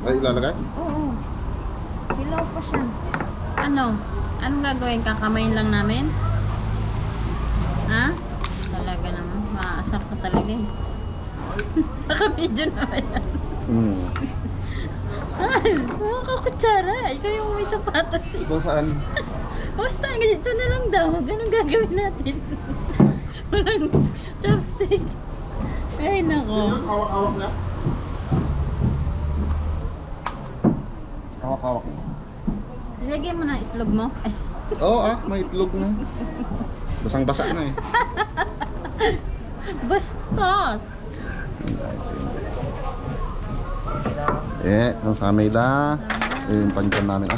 Ay, ilalagay? Oo. Hilaw pa siya. Ano? Anong gagawin? Kakamayin lang namin? Ha? Talaga naman. Maaasar ka talaga eh. Naka-video naman yan. Ay, mga kakutsara. Ikaw yung may sapatos eh. Ito saan? Basta, ganito na lang daw. Ganun gagawin natin. Walang chopstick. Ay, nako. Hawak-hawak na. Hawak-hawak na. Ilagay mo na itlog mo. Ay. Oo may itlog na. Basang-basa na eh. Bastos. Kung sa amin da. Yung panchan namin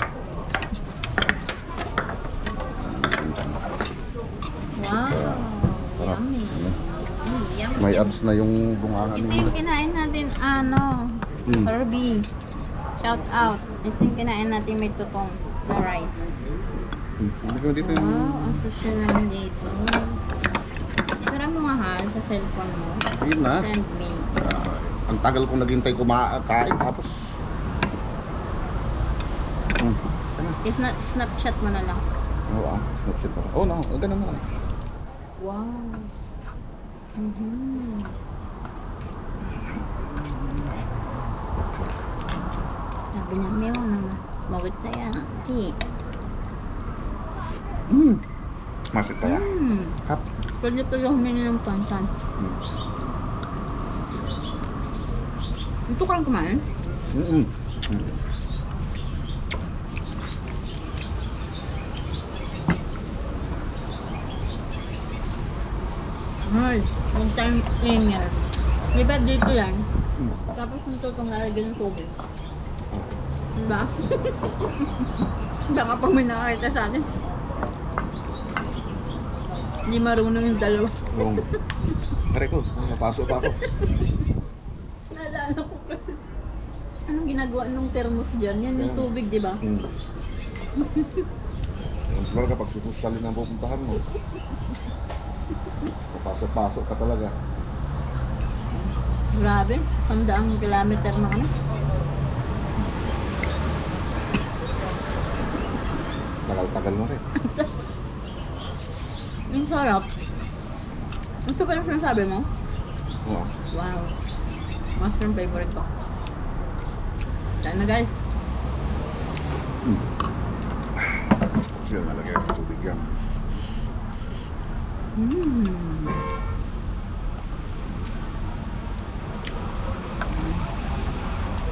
Wow. Sarap. Yummy. Yummy. May abs na yung bunganga Ito yung kinain natin, Herbie. Shout out. Ito yung kinain natin may tutong na rice. Hindi ko dito yung... Wow, ang social naman dito. Sarap mo mahal sa cellphone mo. Yun na. Send me. Ang tagal kong naghintay kumakain tapos... Snapchat mo na lang. Oo Snapchat pa. Oh no, ganun na. Wow. Sabi niya, mewa naman. Magot na yan. Di. Masik kaya. Hap. Pwede pala humingi ng pansan. Ito ka lang kumain? Ay, long time ingel. Di ba dito yan? Tapos nito itong lalagyan ng tubig. Diba? Baka pag may nakakita sa atin. Hindi marunong yung dalawa. Oo. Pare ko, napasok pa ako. Naalala ko kasi. Anong ginagawa nung thermos dyan? Yan yung tubig, di ba? Talaga pag sususalin ang pupuntahan mo. Papasok-pasok ka talaga. Grabe, 100 kilometer na kami. Tagal-tagal na rin. Ang sarap. Gusto pa yung sinasabi mo? Oo. Wow. Mushroom favorite ko. Kaya na guys. Siya nalagay ang tubig yan.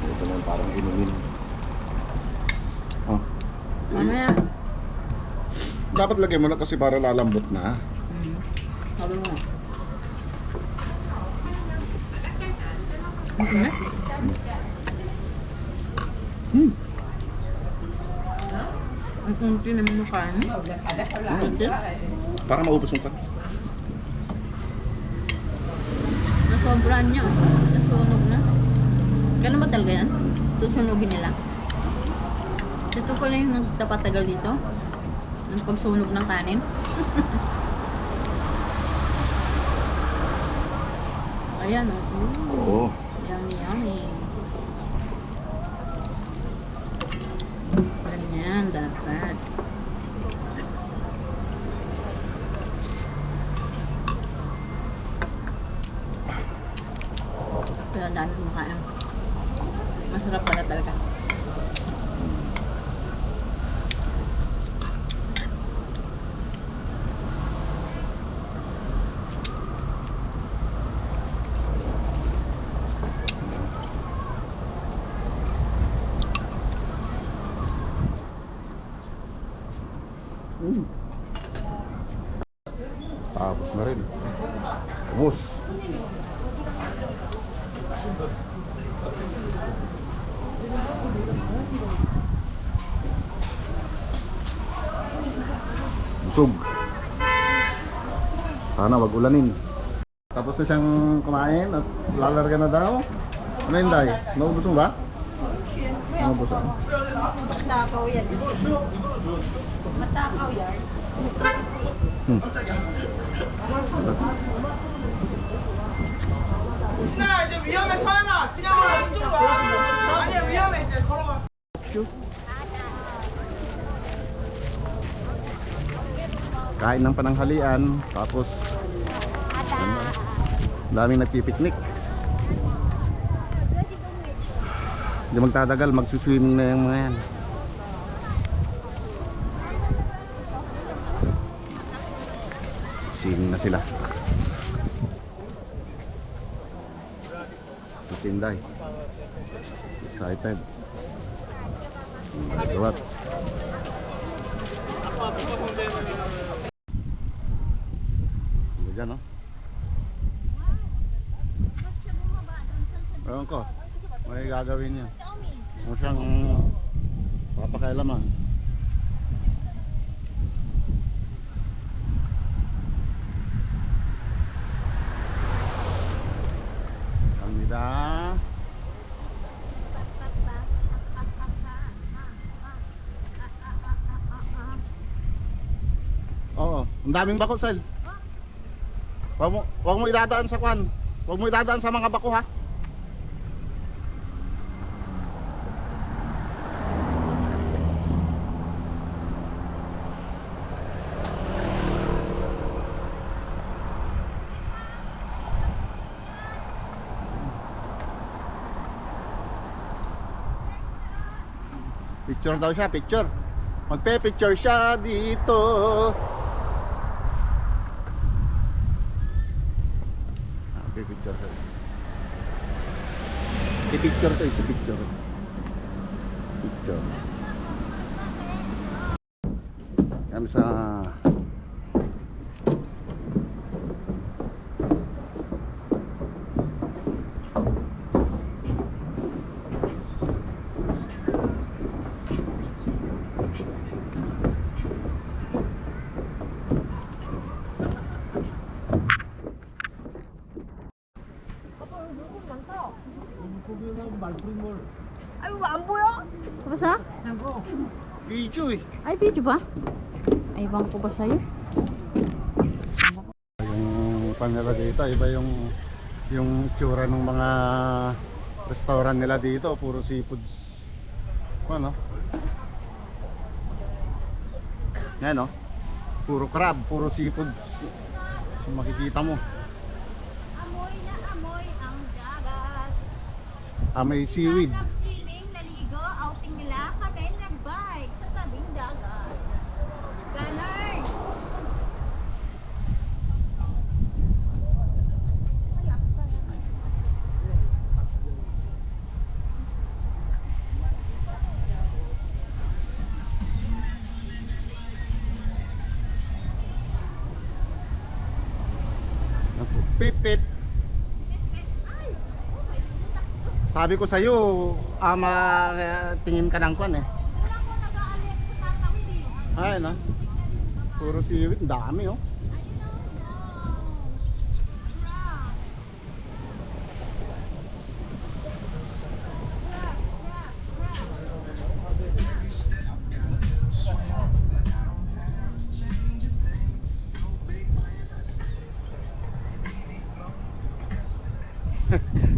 Ito naman parang inumin. Mamaya. Dapat lagay mo na kasi para lalambot na. Sabi mo. Okay. Ang unti naman yung kain. Unti. Para maubos yung kan. Nasobraan niya. Nasunog na. Ganun ba talaga yan? Susunugin nila. Ito pala yung nagtapatagal dito. Yung pagsunog ng kanin. Ayan o. Oo. Yummy, yummy. Ganyan, dapat. Kaya dami makain. Masarap pala talaga. Tapos na rin. Ubus. Busog. Sana wag ulanin. Tapos na siyang kumain at lalarga na daw. Ano yun, Day? Naubos mo ba? Naubos ako. Matakaw yan. Matakaw yan. 나 이제 위험해 서연아 그냥 와 이쪽으로 와 아니야 위험해 이제 barbecue. Kain ng pananghalian, tapos ano, daming nagpipiknik. Hindi magtatagal, magsuswimming na yung mga yan. Swimming na sila. Tinday. Excited. Gawat. Ano dyan, no? Ewan ko. May gagawin niya. Ano siyang papakailaman. Kamida. Oo, ang daming bako, Sel. Wag mo idadaan sa kwan. Wag mo idadaan sa mga bako, ha. Picture daw siya, picture. Magpe-picture siya dito. Picture siya. Si-picture to, si-picture. Picture. Kami sa Ay, 안 보여? Basta? video eh. Ay, video ba? Ay, bang ko ba sa'yo? Yung panela dito, iba yung tsura ng mga restaurant nila dito, puro seafoods. Ano? Yan, no? Puro crab, puro seafoods. Makikita mo. Amoy na amoy ang dagat. May seaweed. Nag-swimming, naligo, outing nila, kami nag-bike sa tabing dagat. Ganon! Pip pip. Sabi ko sa'yo, tingin ka ng kwan eh. Wala ko nag-aalit sa tatawid eh. Ay, no? Puro seaweed, ang dami oh.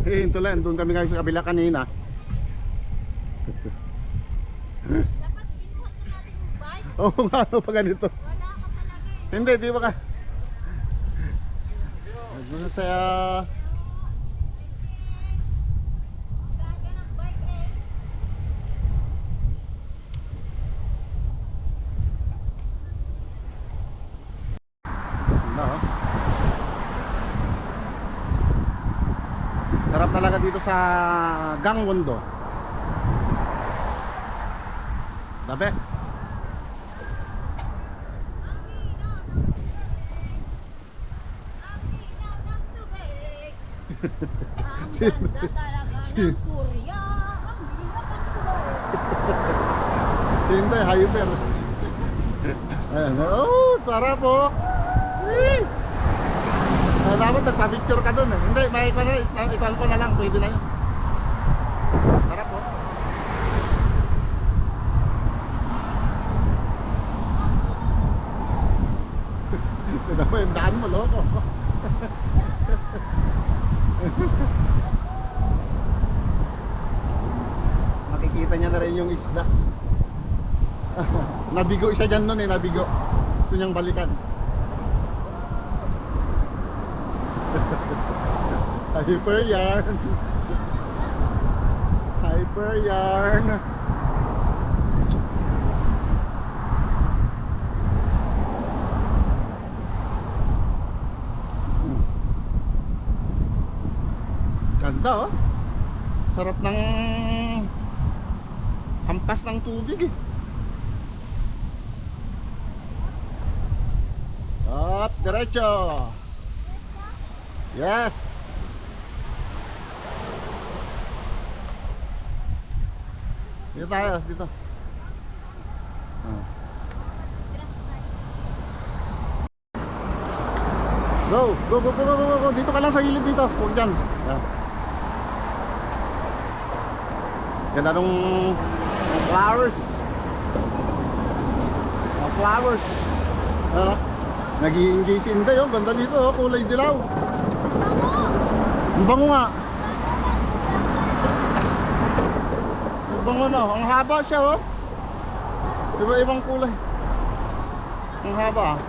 Eh, ito lang, doon kami ngayon sa kabila kanina. Dapat pinuhat na natin yung bike. Oo nga, ano pa ganito. Wala ka talaga eh. Hindi, di ba ka? Doon sa... Gaga ng bike eh. No. Sarap talaga dito sa Gangwon-do. The best. Ang hinaw ng tubig. Ang Sino? ganda talaga ng Korea. Ang hinaw ng tubig. Hindi, hyper. Ayan. Oh, sarap po. Dapat nagpa-picture ka dun eh. Hindi, may ikaw na, ikaw ko na lang, pwede na yun. Sarap po. Tignan mo yung daan mo, loko. Makikita niya na rin yung isda. Nabigo siya dyan nun eh, nabigo. Gusto niyang balikan. Hyper yarn. Hyper yarn. Ganda oh. Sarap ng hampas ng tubig eh. Up, diretso. Yes. Dito tayo, dito. Go, go, go, go, go, go, go. Dito ka lang sa gilid dito. Huwag dyan. Yan. Ganda nung flowers. Flowers. Nag-i-engage si Inday oh. Ganda dito oh. Kulay dilaw. Ang bango nga. Ang bango na. Ang haba siya oh. Diba ibang kulay. Ang haba ah.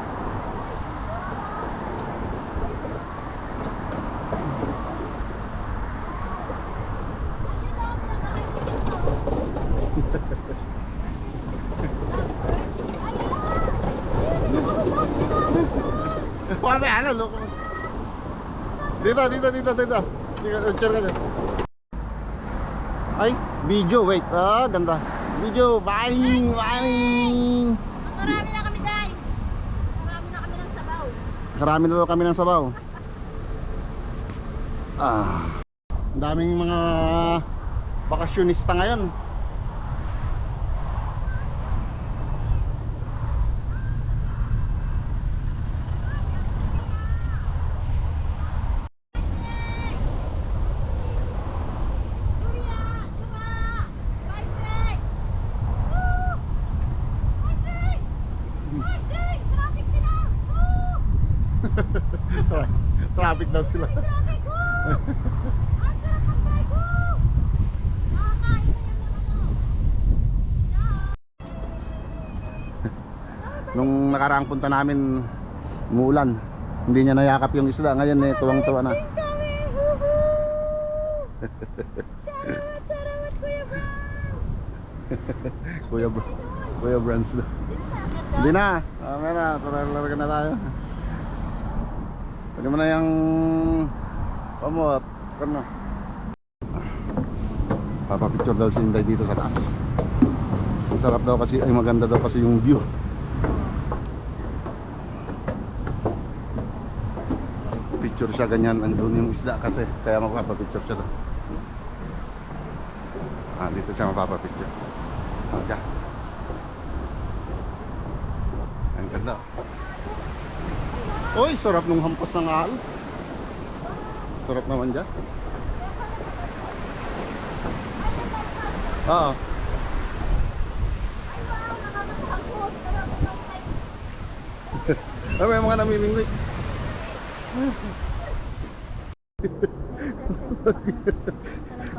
Wala ano, loko. Dito. Share ka dyan. Ay, video, wait. Ah, ganda. Video, bang. Marami na kami guys. Marami na kami ng sabaw. Karami na daw kami ng sabaw. Ang daming mga bakasyonista ngayon. Traffic daw sila. Nung nakaraang punta namin umuulan, hindi niya nayakap yung isda. Ngayon eh, tuwang-tuwa na. Kuya Brands na. Hindi na. Mamaya na, larga na tayo. Pwede mo na yung pamot. Ano? Papapicture daw si Inday dito sa taas. Sarap daw kasi, ay maganda daw kasi yung view. Picture siya ganyan, andun yung isda kasi. Kaya magpapapicture siya daw. Dito siya mapapapicture. Diyan. Ang ganda. Uy, sarap nung hampas ng ahal. Sarap naman dyan. Oo. Ay, may mga namimingwit.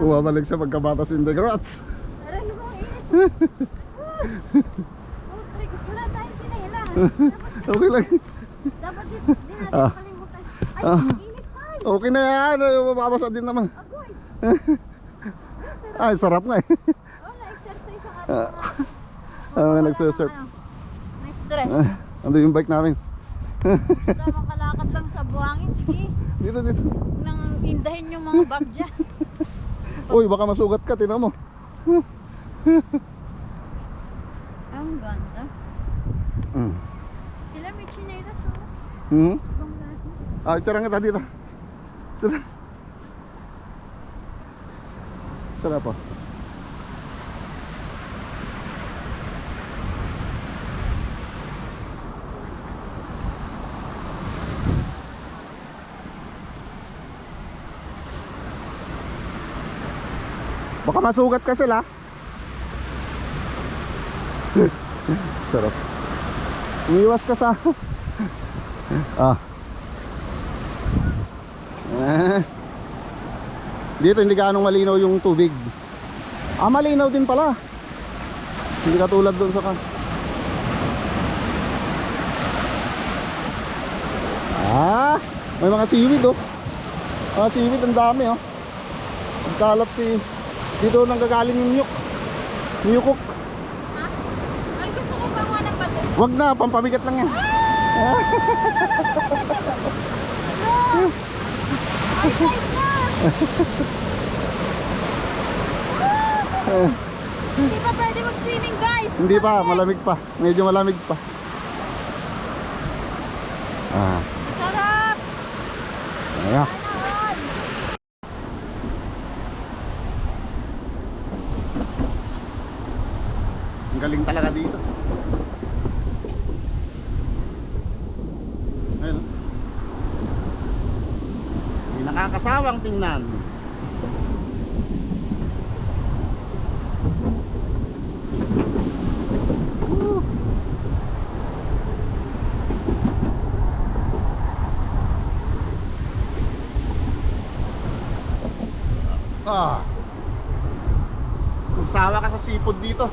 Umabalik sa pagkabata si Integrats. Aray, mo init. Wala tayong sinailan. Okay lang. Dapat di natin makalimutan. Ay, init pa. Okay na yan. Mababasa din naman. Agoy. Ay, sarap nga eh. Oh, na-exercise ang ating mga... Nagsusurf. May stress. Ando yung bike namin. Basta makalakad lang sa buhangin. Sige. Dito. Huwag nang indahin yung mga bag dyan. Uy, baka masugat ka. Tinan mo. Ang ganda. Mm. Sila may chinelas oh. Ibang lahat. Itsara nga dito. Sarap po. Baka masugat ka sila. Sarap. Umiwas ka sa Dito hindi gaano malinaw yung tubig. Malinaw din pala. Hindi katulad doon sa kan. May mga seaweed oh. Mga seaweed ang dami oh. Ang kalat dito nanggagaling yung niyok. Niyukok. Ha? Ano gusto ko pa ng pato? Wag na, pampabigat lang yan. Hindi pa pwede mag-swimming, guys. Hindi pa, malamig pa. Medyo malamig pa. Sarap. Ayan. Ang galing talaga dito. Ayun. Oh. Hindi nakakasawang tingnan. Magsawa ka sa seafood dito.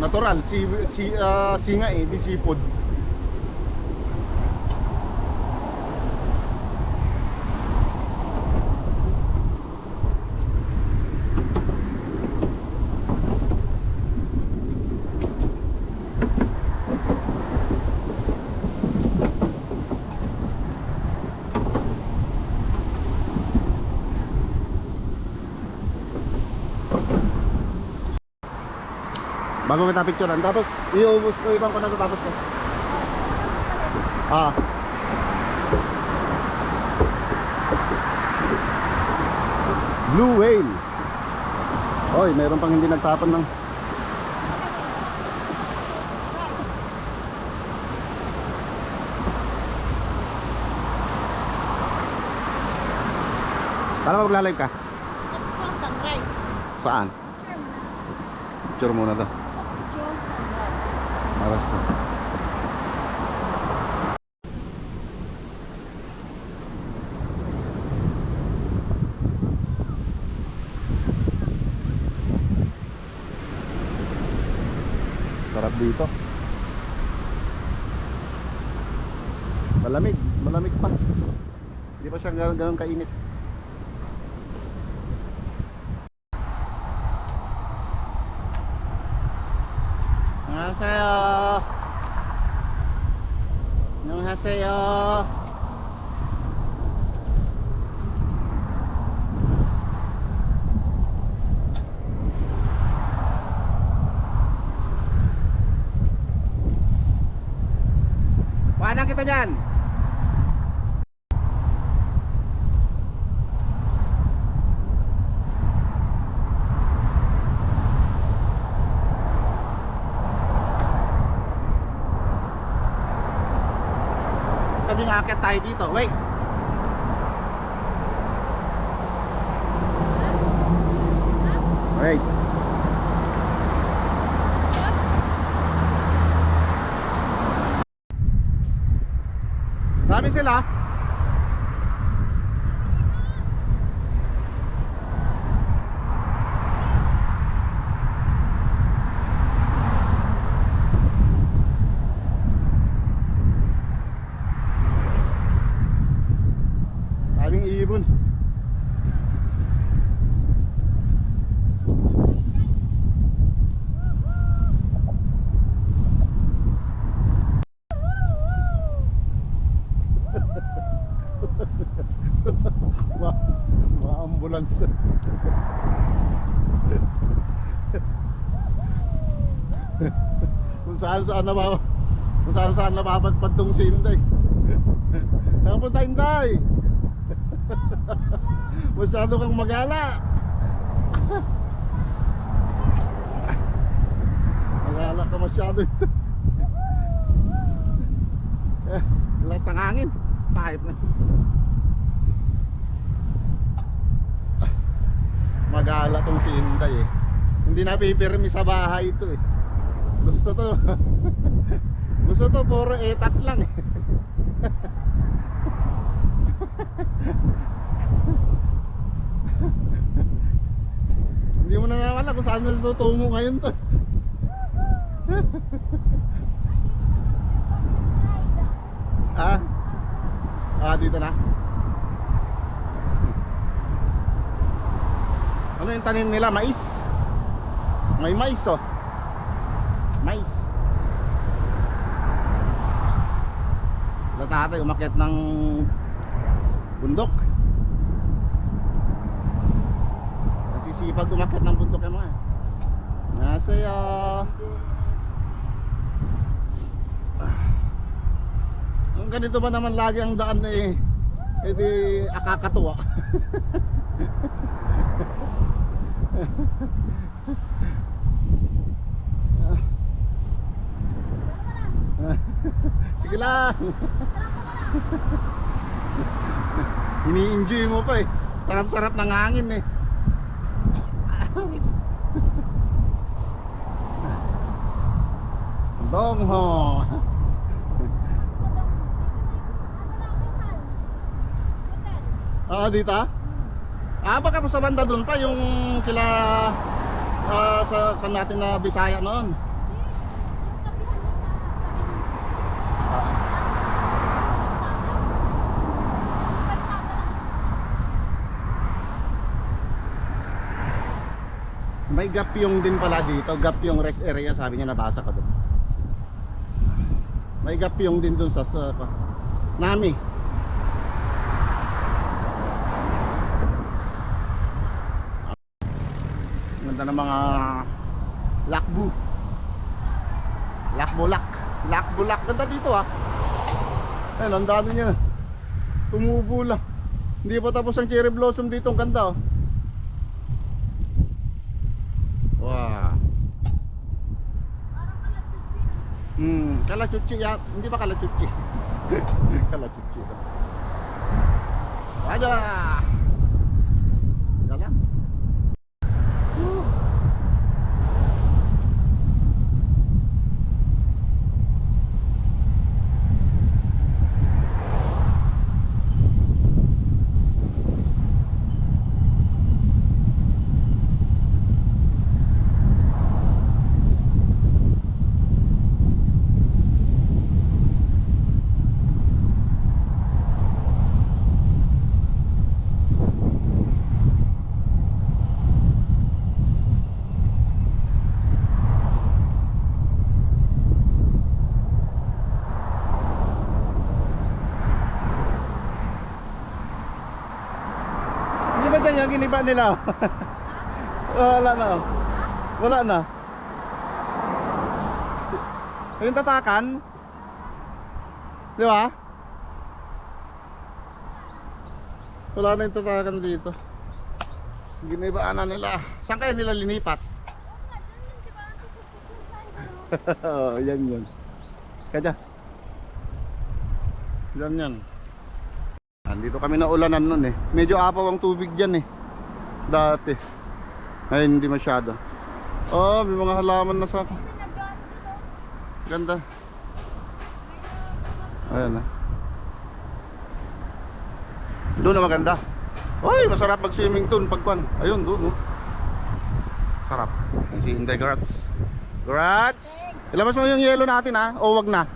Natural, singa eh, di seafood. Bago kita picturean, tapos iubos ko, ibang ko na ito, tapos ko. Blue whale. Oy, mayroon pang hindi nagtapon ng. Kala mo magla-live ka? Sa sunrise. Saan? Picture muna to. Maras. Sarap dito. Malamig, malamig pa. Hindi pa siya ganun kainit. 안녕하세요. 안녕하세요. Paano kita dyan? Sabi nga akit tayo dito. Wait. Wait. Sabi sila. Daming ibon. Mga ambulance. Kung saan nababatpad tong si Inday. Nakapunta Inday. Masyado kang magala. Magala ka masyado. Lakas ng hangin. Kahit na. Magala tong si Inday eh. Hindi na pipirmi sa bahay ito eh. Gusto to. Gusto to puro etat lang eh. Hindi mo na alam kung saan natutungo ngayon to. Dito na. Ano yung tanim nila? Mais. May mais oh. Mais. Tatay umakyat ng bundok. Nasisipag umakyat ng bundok yung mga. Nasaya. Ang ganito ba naman lagi ang daan eh, edi akakatuwa. Sige lang. Ini-enjoy mo pa eh. Sarap-sarap ng hangin eh. Dongho. Dito? Baka sa banda dun pa yung sila sa kan natin na Bisaya noon. May gapyong din pala dito, gapyong rest area sabi niya, nabasa ko doon. May gapyong din doon sa Nami. Ganda ng mga lakbu. Lakbulak. Lakbulak. Ganda dito ah. Ayun, ang dami niya. Tumubo lang. Hindi pa tapos ang cherry blossom dito. Ang ganda oh. Wow. Kalachuchi ya. Hindi ba kalachuchi? Kalachuchi ito. Aja. Jalan. Yung giniba nila. Wala na. Wala na. Yung tatakan. Di ba? Wala na yung tatakan dito. Ginibaan na nila. Saan kaya nila linipat? Oh, yan yun. Kaya. Yan. Dito kami na ulanan nun eh. Medyo apaw ang tubig dyan eh. Dati. Ngayon hindi masyado. Oh, may mga halaman na sa ganda. Ayan na. Doon na maganda. Oy, masarap mag swimming doon pagpan. Ayun doon oh. Sarap. Yan si Inday Grats. Grats. Ilabas mo yung yelo natin ha. O wag na.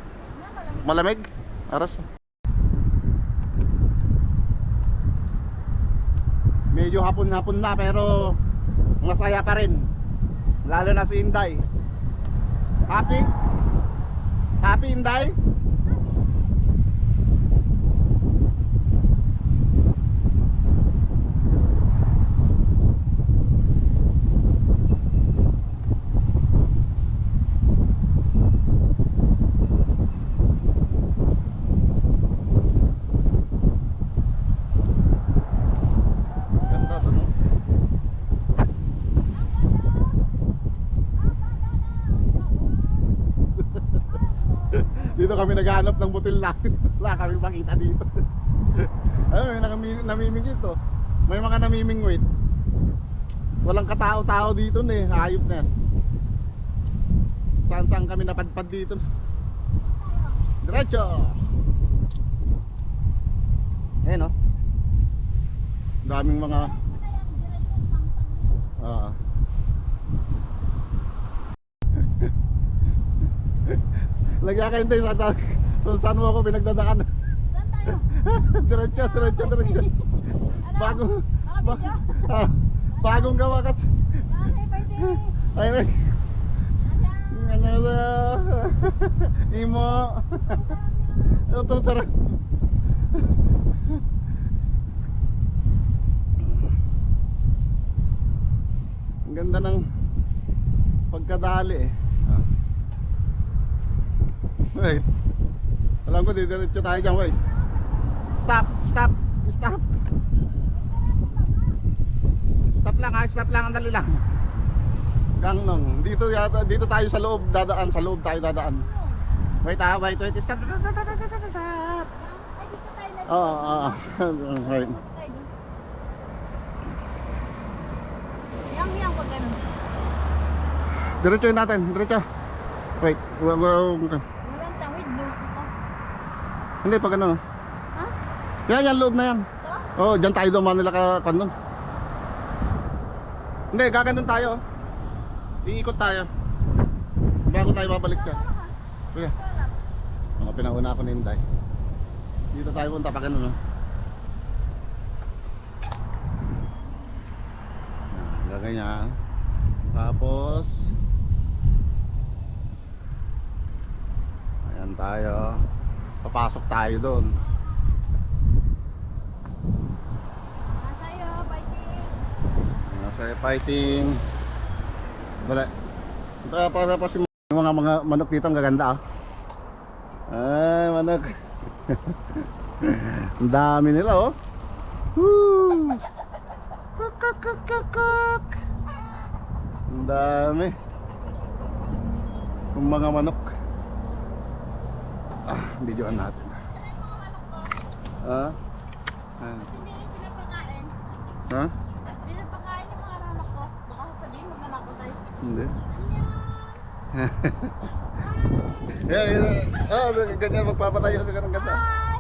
Malamig. Aras. Medyo hapon-hapon na pero masaya pa rin. Lalo na si Inday. Happy? Happy Inday? Dito kami naghahanap ng butil natin. Wala kami makita dito. Ay, may namimingwit oh. May mga namimingwit. Walang katao-tao dito eh. Hayop na yan. Saan kami napadpad dito. Diretso. Ayan oh. Daming mga Lagyan ka hindi sa kung saan mo ako pinagdadaan. Saan tayo? Diretso. Bagong Nakabidyo? bagong gawa kasi. Kasi pwede. Ay. Ano na? Imo. Ito sarap. Ang ganda ng pagkadali eh. Wait. Alam ko didiretso tayo dyan. Wait. Stop. Stop lang, andali lang. Gangnong. Dito tayo sa loob dadaan, Wait. Stop. Ay, dito tayo na. Oo. Right. Yang, wag ganun. Diretsoin natin, diretso. Wait. Walang tawid, no? Hindi pag ano. Ha? Yan loob na yan. Ito? Oh, diyan tayo dumaan nila ka kandun. Hindi, gaganon tayo. Iikot tayo. Bago tayo babalik ka. Sige. Mga pinauna ako ni Inday. Dito tayo punta pa ganun. Gaganyan. Tapos ayan tayo. Papasok tayo doon. Sa'yo, fighting. Nasa fighting. Bala. Ito para pa si mga manok dito ang gaganda ah. Ay, manok. Ang dami nila oh. Woo! Kak. Ang dami. Yung mga manok. Videoan natin. Hindi pinapakain. Ha? Pinapakain yung mga anak ko. Baka sabihin mag-anak ko tayo. Hindi. Ganyan magpapatayo sa ganang ganda. Hi!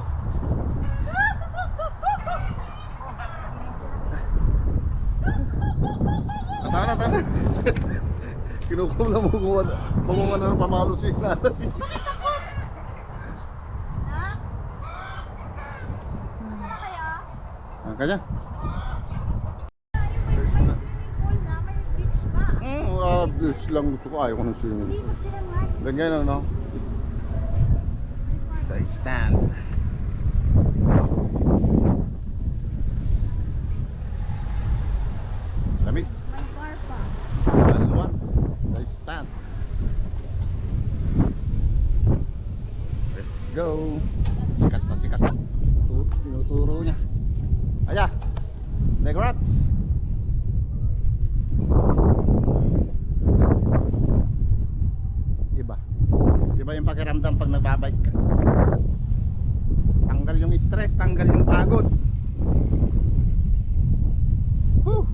Tama. Kinukum na mamunga na ng pamalo si nanay. Bakit takot? Ha? Ano kaya? Kanya? May swimming pool na, may beach pa. Beach lang gusto ko. Ayaw ko ng swimming. Hindi, wag sila mark. Ganyan ano? The stand. Lamig. May bar pa. Dalawan. The stand. Let's go. Sikat pa. Tinuturo niya. Aya. Negrats. Iba yung pakiramdam pag nagbabike ka. Tanggal yung stress, tanggal yung pagod. Whew.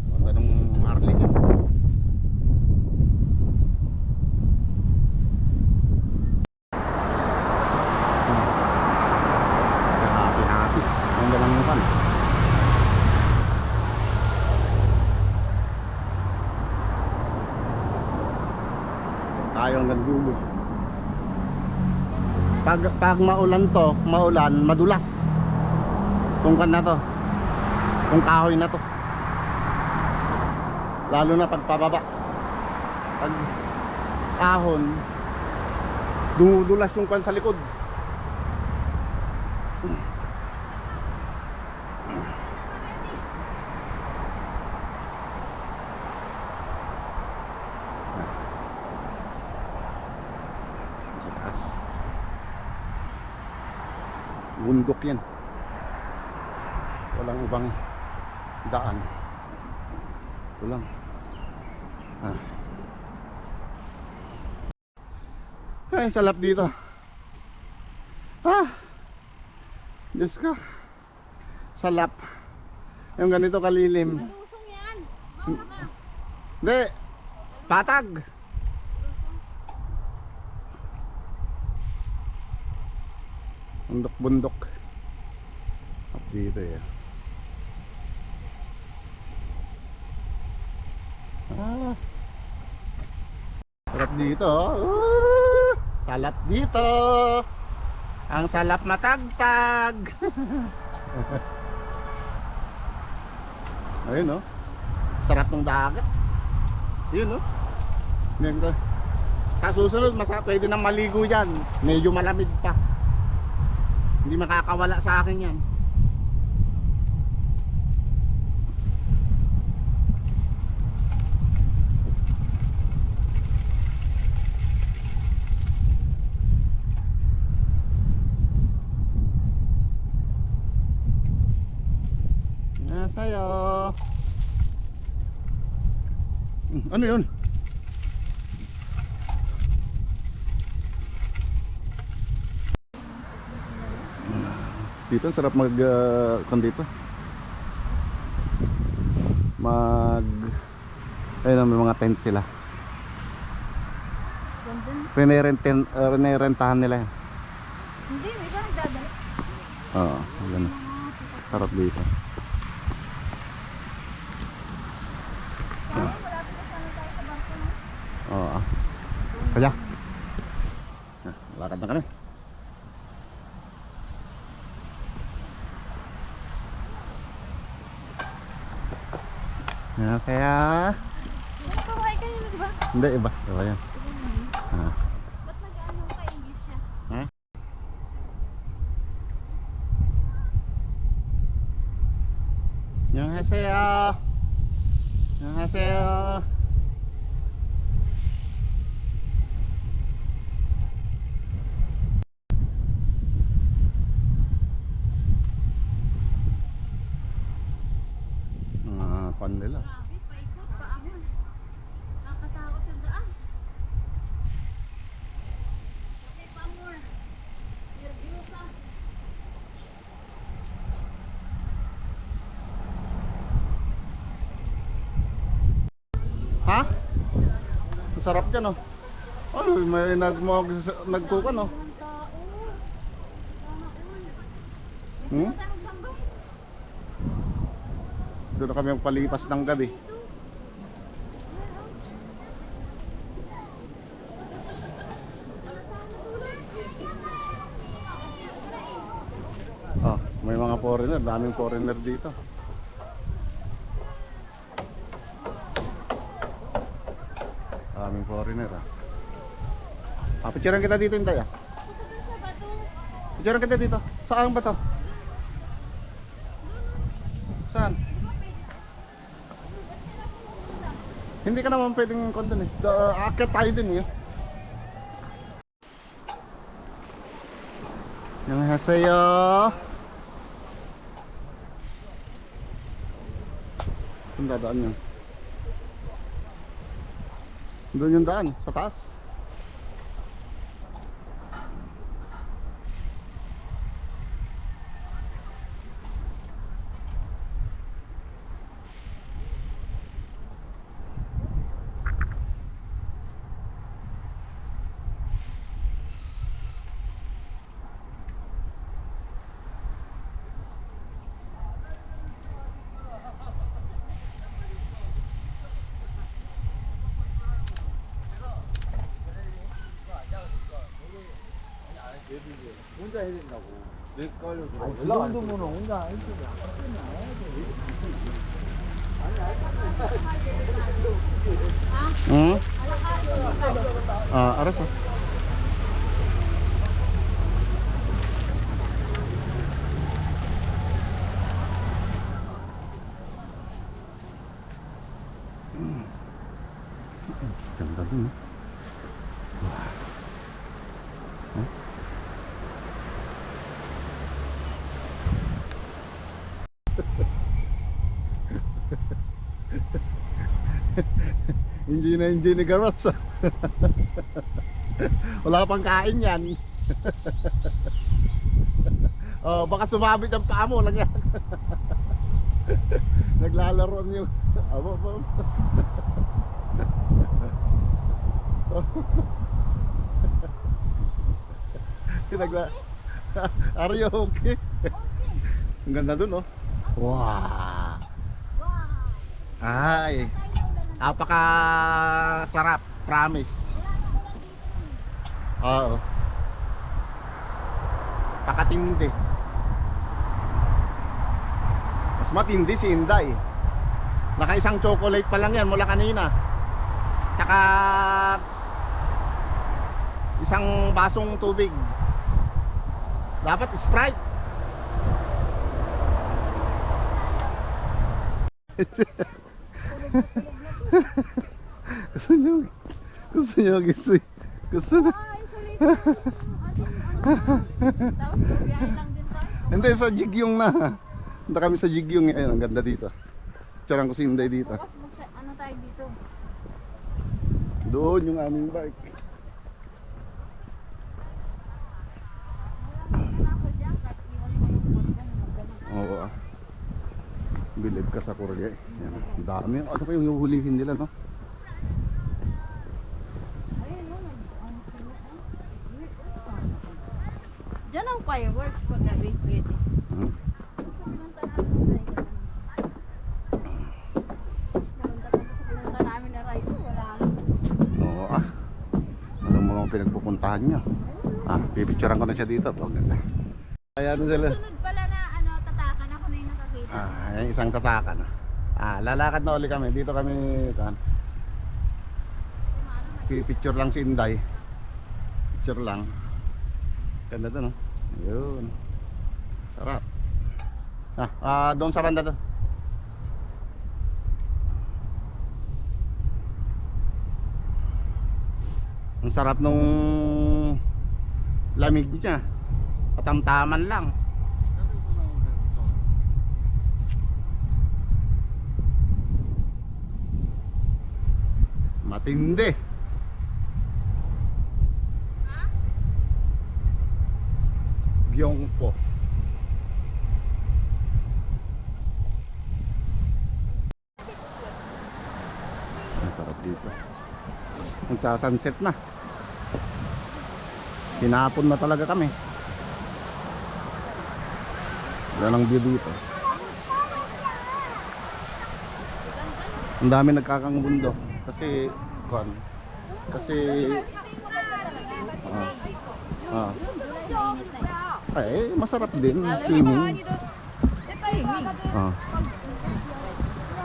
Ganda nung Harley niya. Happy. Ganda lang yung pan. Tayo hanggang dulo. Pag maulan, madulas. Kung kan na to. Kung kahoy na to. Lalo na pag pababa. Pag ahon, dumudulas yung kan sa likod. Bundok yan. Walang ibang daan. Ito lang. Ay, salap dito. Diyos ka. Salap. Yung ganito kalilim. Malusong yan. Mama ka. Hindi. Patag. Bundok. Up dito eh. Sarap dito oh. Salap dito. Ang salap matagtag. Ayun oh. Sarap ng dagat. Yun oh. Ganda. Sa susunod, pwede na maligo yan. Medyo malamig pa. Hindi makakawala sa akin yan. Sa'yo. Ano yun? Dito ang sarap mag dito. Ayun, may mga tent sila. Rinerentahan nila yan. Hindi, may iba nagdadala. Oo, ganun. Sarap dito. Malapit na sana tayo sa barko, no? Oo. Kaya. Lakad na kami. Kaya Nagkaway ka yun, di ba? hindi, iba yan. Ba't nag-ano ka English siya? Ha? 안녕하세요. 안녕하세요. Pan nila. Grabe, paikot, paahon. Nakakatakot yung daan. Okay, Pamor. Nervyosa. Ha? Ang sarap dyan oh. Ay, may nagkukan oh. Ang tao. Sana all. Hmm? Tayo bangga. Doon na kami ang palipas ng gabi. Oh, may mga foreigner, daming foreigner dito. Daming foreigner ah. Picturean kita dito, Inday ah. Punta dun sa bato. Picturean kita dito. Saan ba to? Saan? Hindi ka naman pwedeng kondon eh. Akit tayo din eh. 안녕하세요. Saan dadaan yun? Doon yung daan, sa taas. 혼자 해야 된다고. 내 깔려서. 그 정도면 혼자 할 수 있어. 응? 알았어. ganda dun eh. Enjoy ni Garrett. Wala pang kain yan. Oh, baka sumabit ang paa mo lang yan. Naglalaroan yung abo. Are you okay? Ang ganda dun oh. Wow. Ay, napaka sarap, promise. Oo. Pakatindi. Mas matindi si Inday. Naka-isang chocolate pa lang yan mula kanina. Tsaka isang basong tubig. Dapat Sprite. Gusto nyo gising. Gusto nyo. Tapos biyahe lang din tayo. Hindi, sa Jigyong na. Punta kami sa Jigyong. Ayun, ang ganda dito. Tsarang ko si Inday dito. Bukas ano tayo dito? Doon yung aming bike. Ako dyan, kahit iwan mo yung magkano. Oo ah. Bilib ka sa Korea. Yan. Ang dami. Ano pa yung huhulihin nila, no? Ayun, no, dyan ang fireworks pag gabi pwede. Hmm. Pinunta namin na ride, wala lang. Oo ah. Anong mga pinagpupuntahan nyo? Ah, pipicturean ko na siya dito. Ang ganda. Ayan sila. Sunod pala na ano, tatakan ako na yung nakakita. Ah, ayan isang tatakan. Ah, lalakad na uli kami. Dito kami. Kan. Pipicture lang si Inday. Picture lang. Ganda to, no? Ayun. Sarap. Doon sa banda to. Ang sarap nung lamig niya. Katamtaman lang. Matindi. Byongpo. Ang sarap dito. Magsasunset na. Hinapon na talaga kami. Yan ang view dito. Ang dami nagkakangbundo kasi ay masarap din swimming.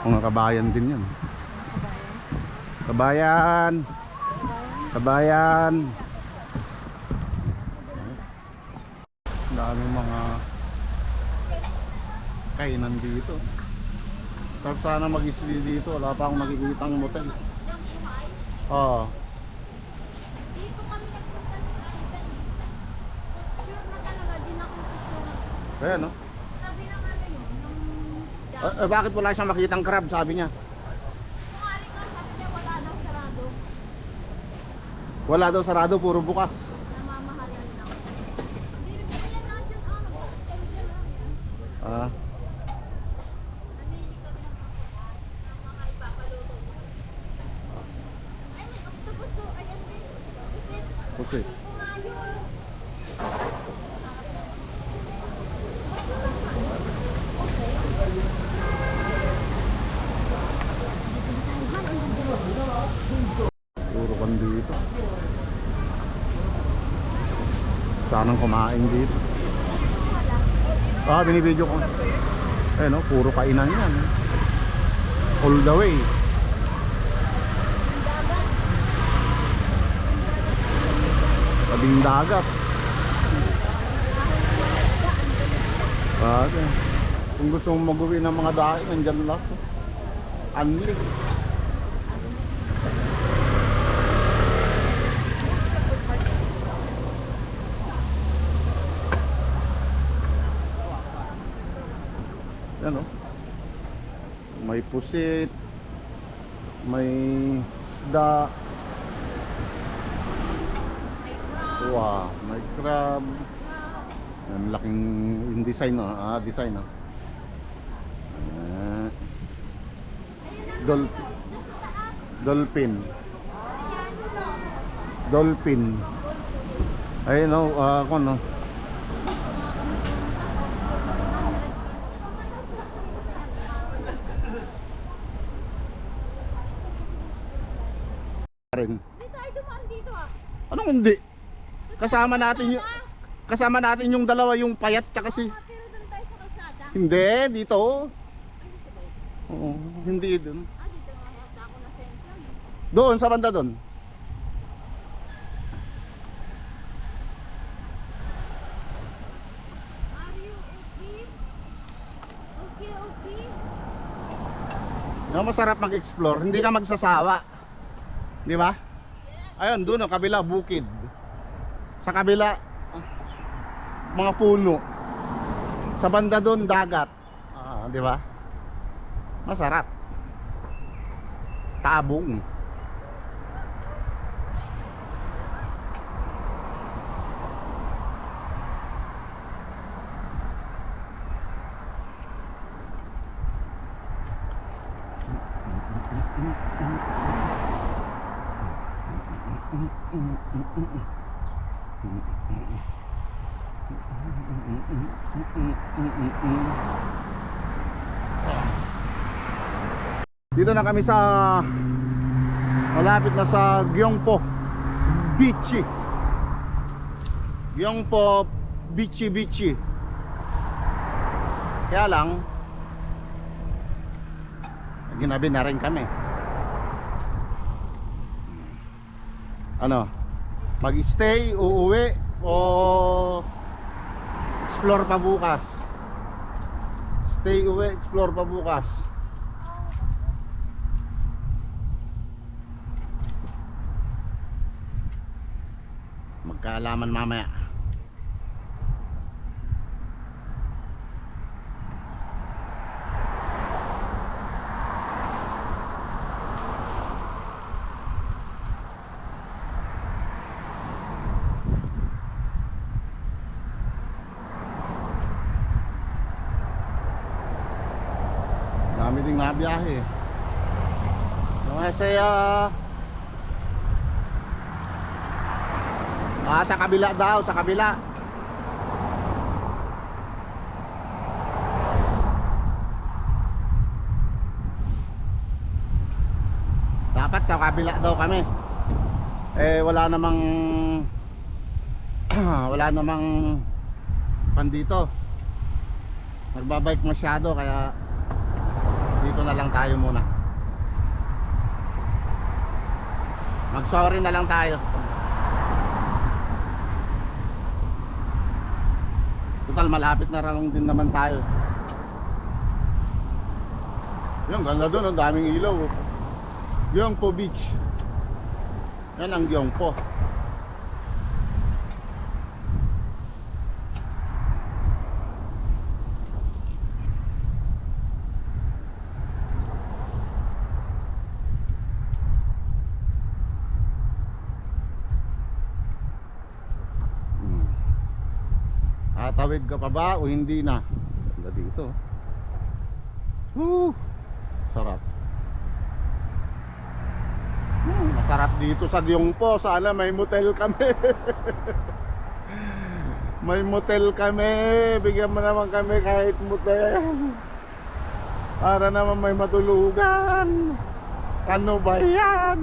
Mga kabayan din yan. Kabayan. Ang daming mga kainan dito. Tapos sana mag-isli dito. Wala pa akong nakikitang motel. Oo. Dito kami nagpunta ng Raidan. Sure na talaga, di na ako sure. Kaya no? Sabi ng ano yun, nung Bakit wala siyang makitang crab sabi niya? kumari nga, sabi niya wala daw sarado. Wala daw sarado, puro bukas. Namamahalan lang. Hindi rin po yan nandiyan, nagpapatay dyan lang yan. Ah, Namili kami ng mga ipapaluto. Ay, may octopus to. Ayan din. okay. Puro kan dito. Sanang kumain dito. Binibidyo ko. Eh no, puro kainan yan. All the way. Tabing dagat. Okay. Kung gusto mong mag-uwi ng mga daing, nandyan lang. Unli. Yan o. May pusit. May isda. Wow, may crab. Ang laking yung design no. Design no. Dolphin. Ayun no, ako no. Rin. Hindi tayo dumaan dito ah. Anong hindi? Kasama natin yung dalawa, yung payat tsaka si... Pero doon tayo sa kalsada. Hindi, dito. Oo, hindi dun. Dito nga yata ako na sentro. Doon, sa banda doon. Are you okay? Okay. No, masarap mag-explore, hindi ka magsasawa. Di ba? Ayun, doon, kabila, bukid. Sa kabila, mga puno. Sa banda doon, dagat. Di ba? Masarap. Tabong. Dito na kami sa malapit na sa Gyeongpo Beach. Gyeongpo Beach. Kaya lang ginabi na rin kami. Ano? Mag-stay, uuwi o explore pa bukas? Stay, uwi, explore pa bukas. Magkaalaman mamaya. Dami ding nabiyahe. Masaya. Sa kabila daw, sa kabila. Dapat sa kabila daw kami. Wala namang wala namang pandito. Nagbabike masyado kaya dito na lang tayo muna. Mag-sorry na lang tayo. Total malapit na lang din naman tayo. Yung ganda doon, ang daming ilaw. Gyeongpo Beach. Yan ang Gyeongpo. Tatawid ka pa ba o hindi na? Ganda dito. Sarap. Masarap dito sa Gyeongpo. Sana may motel kami. May motel kami. Bigyan mo naman kami kahit motel. Para naman may matulugan. Ano ba yan?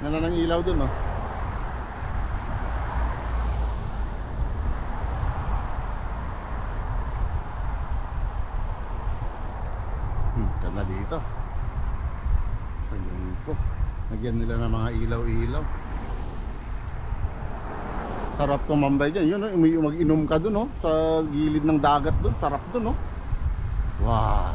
Yan na ng ilaw dun, oh. Ganda dito sa Gyeongpo. Nagyan nila ng mga ilaw-ilaw. Sarap tumambay dyan. Yun, mag-inom ka dun, oh, sa gilid ng dagat dun. Sarap dun, oh. Wow.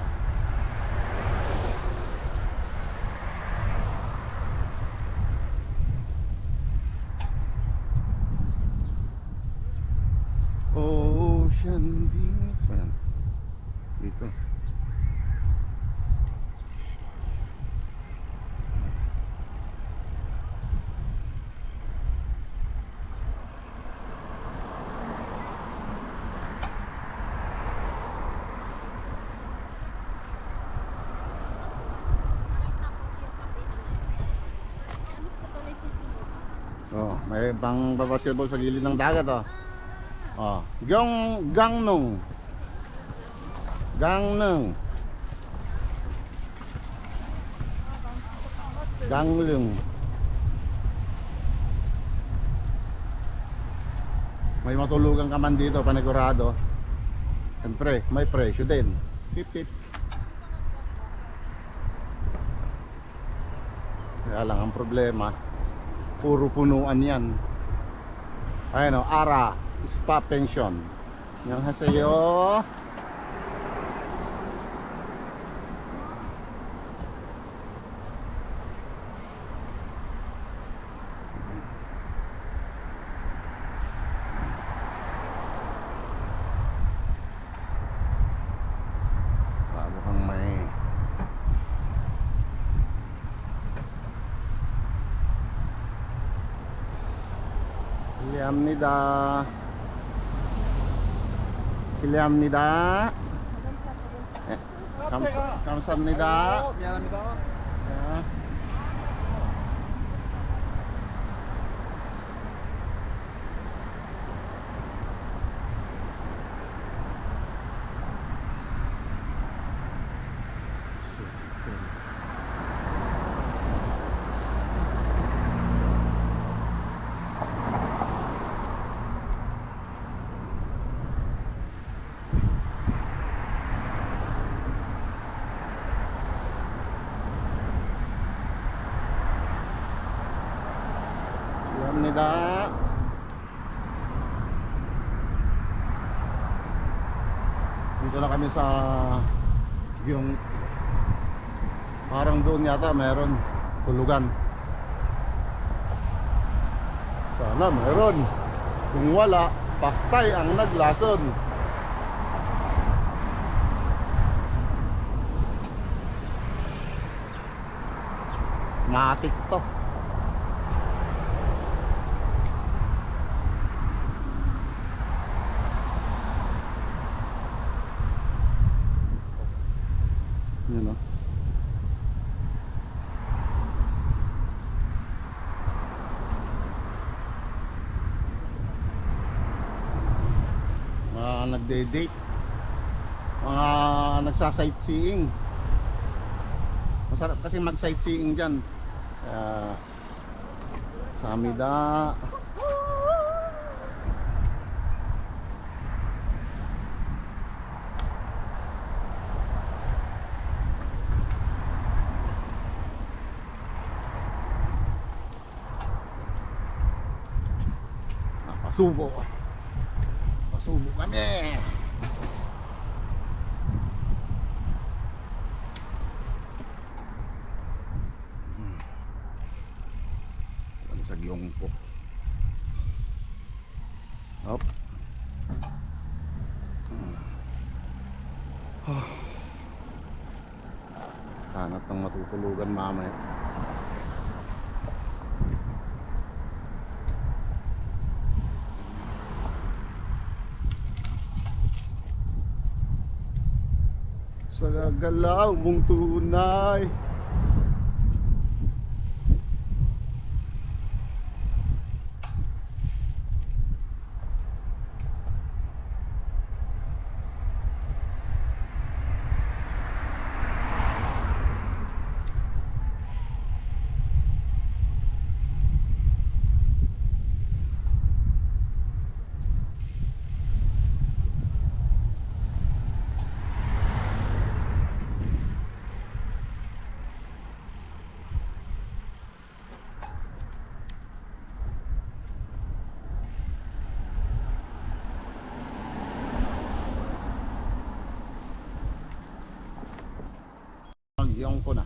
Ocean deep. Ayan. Dito. May pang basketball sa gilid ng dagat, oh. Gangneung. may matulugan ka man dito panigurado, siyempre may presyo din. Pip pip. Kaya lang ang problema, puro punuan yan. Ayun o, Ara Spa Pension. Yang hasayo. Bago kang may Liamnida. Liamnida. 감사합니다. 미안합니다. 야. 감사합니다. Dito na kami sa yung parang doon yata meron tulugan. Sana meron. Kung wala, paktay ang naglason. Matik to. Yan o. Mga nagde-date, mga nagsa-sightseeing. Masarap kasi mag-sightseeing dyan. Samida. Pasubo. Pasubo kami. Sa Gyongpo. Hop. Hanap ng matutulugan mamaya. Sa gagalaw mong tunay. Yung ko na.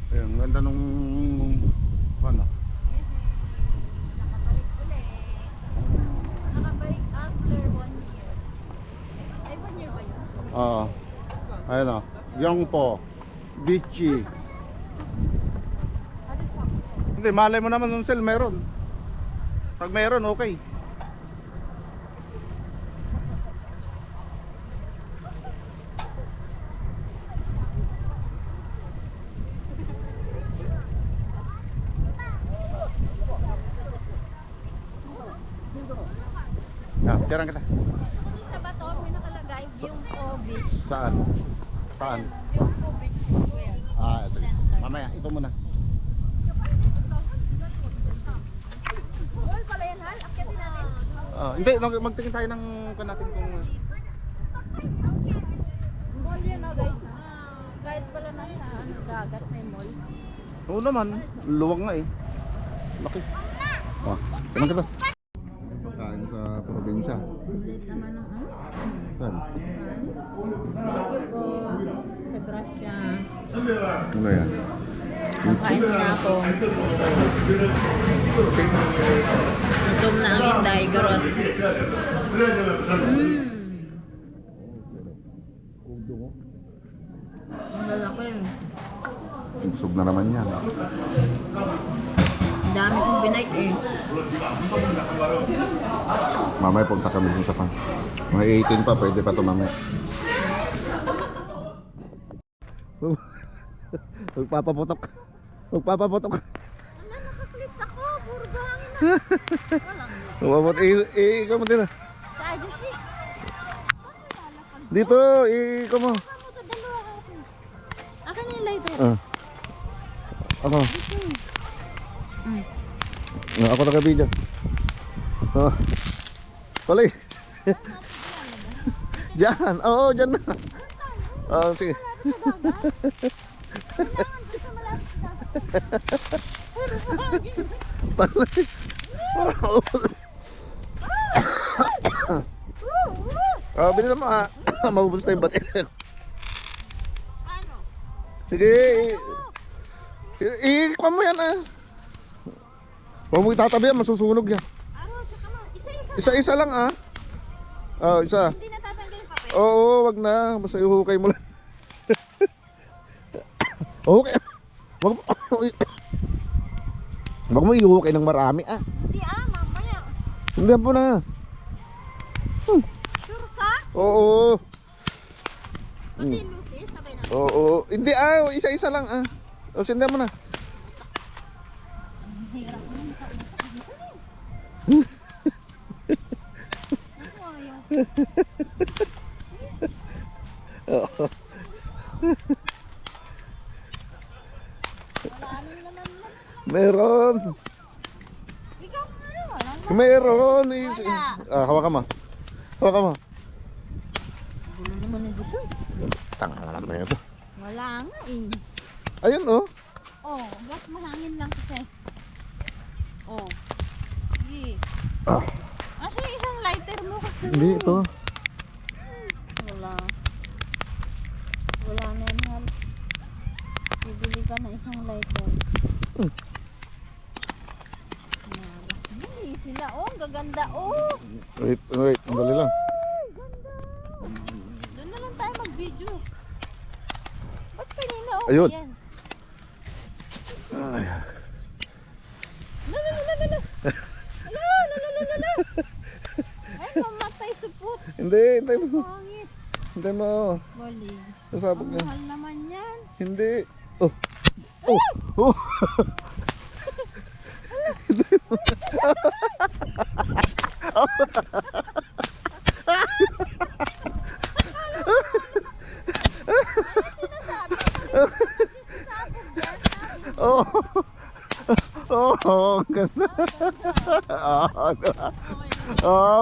Ayun, ganda nung ano. Nakabalik ulit. Nakabalik after 1 year. Ay, 1 year ba yun? Oo. Ayun o. Yongpo. Bichi. Hindi, malay mo naman nung sale meron. Pag meron, okay. Tirahan kita. Kung sa bato, may nakalagay yung beach. Saan? Saan? Yung beach. Kuya. Sige. Mamaya, ito muna. Mall pala yan, Hal. Akyatin natin. Hindi, magtingin tayo ng natin kung... Mall yun guys. Kahit pala nasa dagat may mall. Oo naman, luwag nga eh. Laki. Tanong kita. Pagkain sa probinsya. Ulit naman ng Saan? Sa Gracia. Ano yan? Kakain na ako. Gutom na ang Inday, Garots. Ang lalaki. Busog na naman yan. Ang dami kong binight eh. Mamaya punta kami dun sa pan. Mga 18 pa, pwede pa ito mamaya. Magpapaputok. Magpapaputok. Ano, nakaklits ako. Puro buhangin na. Magpapaputok. Ikaw mo din. Sa Ajushi. Bakit lalapag? Dito, ikaw mo. Ano to, dalawa ako. Akin na yung lighter. Ako. Mm. Ako naka-video. Tuloy. Diyan. Oo, diyan na. Sige. Kailangan doon sa malapit sa dagat. Puro buhangin. Tuloy. Bilisan mo ha. Maubos na yung baterya. Ano? Sige. Ikuha mo yan ah. Huwag mo itatabi yan, masusunog yan. Araw, tsaka mo. Isa-isa. Isa-isa lang ah. Isa. Hindi natatanggal yung papel. Oo, wag na. Basta ihukay mo lang. Okay. Wag mo ihukay ng marami ah. Hindi mamaya. Hindi po na. Sure ka? Oo. Pati lucis, sabay na. Oo. Hindi isa-isa lang ah. Sindihan mo na. Ako ayaw. Oo. Wala nang laman lang. Meron. Ikaw nga, wala nang Meron. Wala. Hawakan mo. Hawakan mo. Gulo naman ng dessert. Tanga naman na ito. Wala nga eh. Ayun oh. Oh, gas mahangin lang kasi. Oh. Sige. Ah. Asa yung isang lighter mo kasi? Hindi ito. Wala. Wala na yan, Hal. Bibili ka na isang lighter. Hindi sila. Oh, ang gaganda. Oh. Wait. Andali lang. Ay, ganda. Doon na lang tayo mag-video. Ba't kanina? Oh, Ayun. yan. Ay. Lala. Ay, mamatay supot. Hindi, hintay mo. Pangit. Hintay mo. Bali. Sasabog Ang niya. mahal naman yan. Hindi. Oh. Oh. Oh. Oh, ang ganda.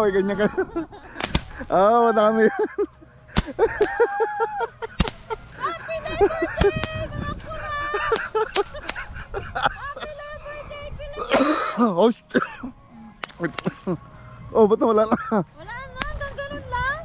May ganyan ka. Madami yan. Oh, shit. Oh, ba't nawala na? Wala na, hanggang ganun lang.